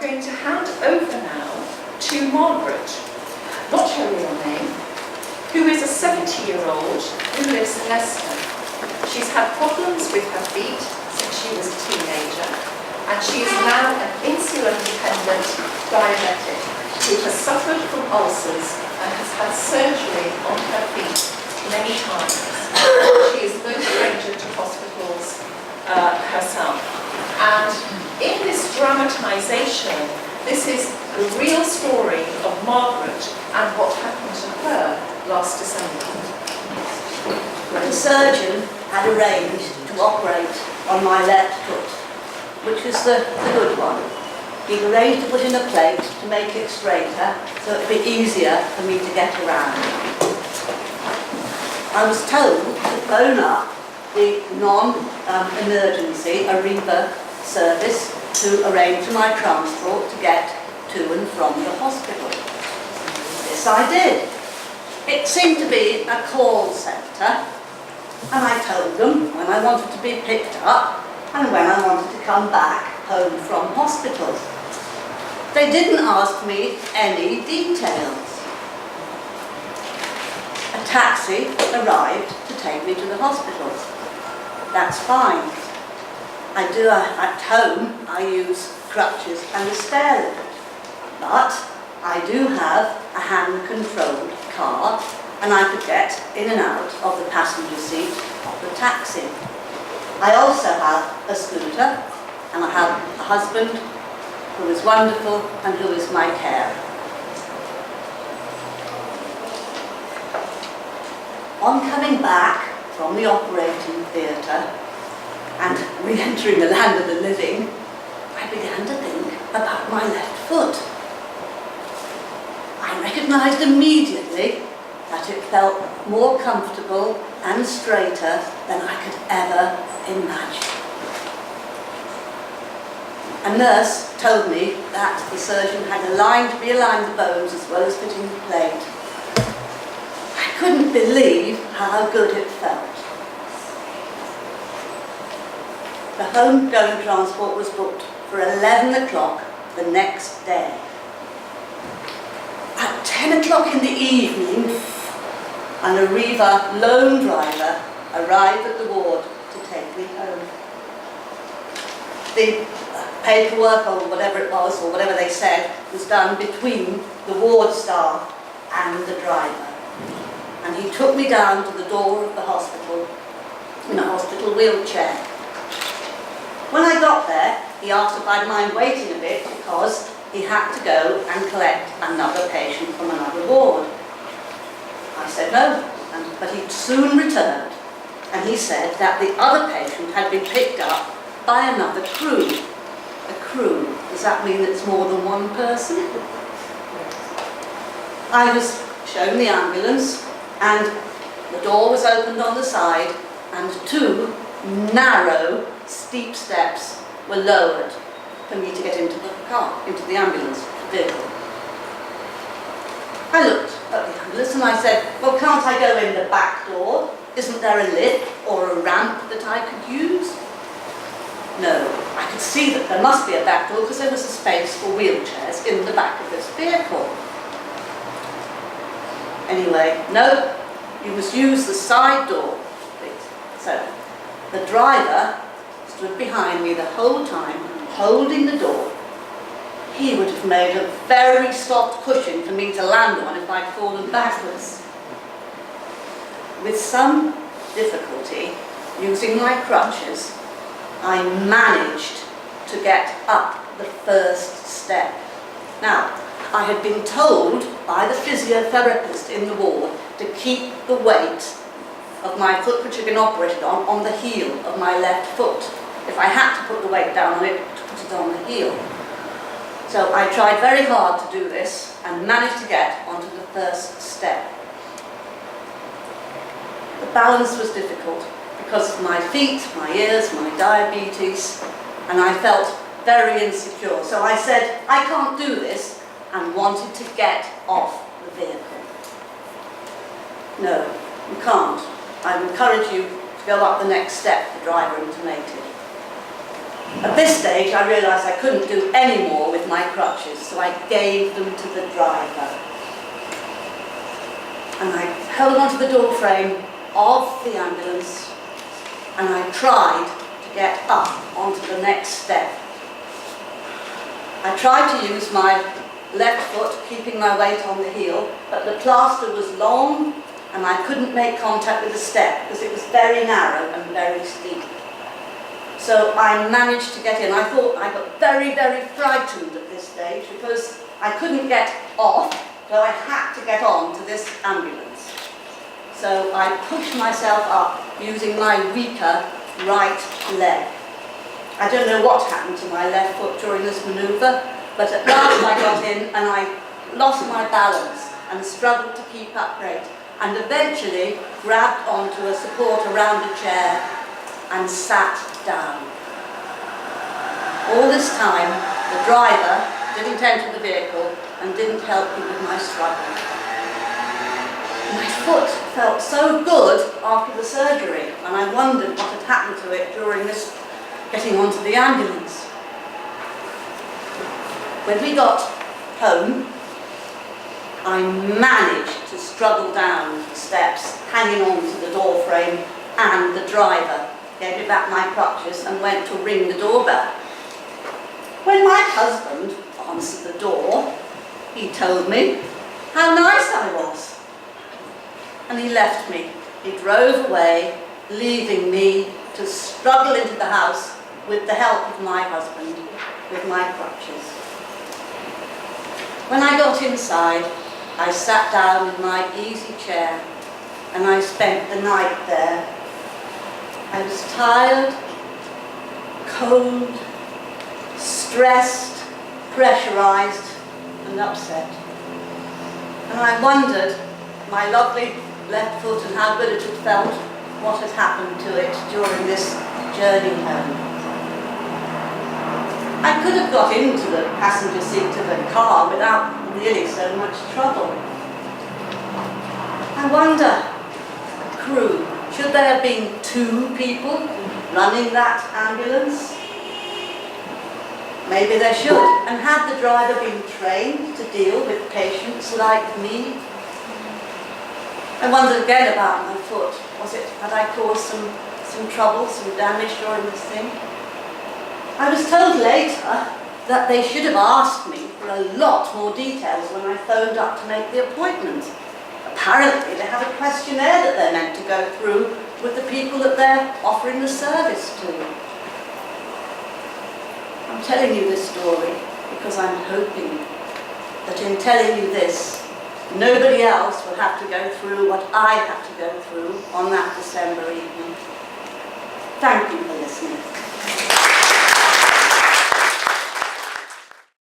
going to hand over now to Margaret, not her real name, who is a 70-year-old who lives in Leicester. She's had problems with her feet since she was a teenager, and she is now an insulin-dependent diabetic who has suffered from ulcers and has had surgery on her feet many times. She is no stranger to hospitals herself. And in this dramatisation, this is the real story of Margaret and what happened to her last December. The surgeon had arranged to operate on my left foot, which is the good one. He'd arranged to put in a plate to make it straighter, so it would be easier for me to get around. I was told to phone up the non-emergency Arriva service to arrange for my transport to get to and from the hospital. This I did. It seemed to be a call centre, and I told them when I wanted to be picked up and when I wanted to come back home from hospital. They didn't ask me any details. A taxi arrived to take me to the hospital. That's fine. At home, I use crutches and a stair lift. But I do have a hand-controlled car, and I could get in and out of the passenger seat of the taxi. I also have a scooter, and I have a husband who is wonderful and who is my carer. On coming back from the operating theatre and re-entering the land of the living, I began to think about my left foot. I recognised immediately that it felt more comfortable and straighter than I could ever imagine. A nurse told me that the surgeon had realigned the bones as well as fitting the plate. I couldn't believe how good it felt. The home-going transport was booked for 11 o'clock the next day. At 10 o'clock in the evening, an Arriva lone driver arrived at the ward to take me home. The paperwork or whatever it was, or whatever they said, was done between the ward staff and the driver. And he took me down to the door of the hospital in a hospital wheelchair. When I got there, he asked if I'd mind waiting a bit because he had to go and collect another patient from another ward. I said no, but he soon returned, and he said that the other patient had been picked up by another crew. A crew, does that mean it's more than one person? I was shown the ambulance, and the door was opened on the side, and 2 narrow, steep steps were lowered for me to get into the car, into the ambulance vehicle. I looked at the ambulance and I said, well, can't I go in the back door? Isn't there a lift or a ramp that I could use? No, I could see that there must be a back door because there was a space for wheelchairs in the back of this vehicle. Anyway, no, you must use the side door, please. So, the driver stood behind me the whole time, holding the door. He would have made a very soft cushion for me to land on if I'd fallen backwards. With some difficulty, using my crutches, I managed to get up the first step. Now, I had been told by the physiotherapist in the ward to keep the weight of my foot, which had been operated on the heel of my left foot. If I had to put the weight down on it, to put it on the heel. So I tried very hard to do this and managed to get onto the first step. The balance was difficult because of my feet, my ears, my diabetes, and I felt very insecure. So I said, I can't do this, and wanted to get off the vehicle. No, you can't. I encourage you to go up the next step, the driver intimated. At this stage, I realised I couldn't do any more with my crutches, so I gave them to the driver. And I held onto the door frame of the ambulance, and I tried to get up onto the next step. I tried to use my left foot, keeping my weight on the heel, but the plaster was long and I couldn't make contact with the step because it was very narrow and very steep. So I managed to get in. I thought I got very, very frightened at this stage because I couldn't get off, so I had to get on to this ambulance. So I pushed myself up using my weaker right leg. I don't know what happened to my left foot during this manoeuvre, but at last I got in and I lost my balance and struggled to keep upright, and eventually grabbed onto a support around a chair and sat down. All this time, the driver didn't enter the vehicle and didn't help me with my struggle. My foot felt so good after the surgery, and I wondered what had happened to it during this getting onto the ambulance. When we got home, I managed to struggle down the steps, hanging on to the door frame, and the driver gave me back my crutches and went to ring the doorbell. When my husband answered the door, he told me how nice I was. And he left me. He drove away, leaving me to struggle into the house with the help of my husband, with my crutches. When I got inside, I sat down in my easy chair and I spent the night there. I was tired, cold, stressed, pressurized and upset. And I wondered, my lovely left foot and how good it had felt, what had happened to it during this journey home. I could have got into the passenger seat of a car without really so much trouble. I wonder, crew, should there have been 2 people running that ambulance? Maybe there should. And had the driver been trained to deal with patients like me? I wondered again about my foot. Had I caused some trouble, some damage during this thing? I was told later that they should have asked me for a lot more details when I phoned up to make the appointment. Apparently they have a questionnaire that they're meant to go through with the people that they're offering the service to. I'm telling you this story because I'm hoping that in telling you this, nobody else will have to go through what I had to go through on that December evening. Thank you for listening.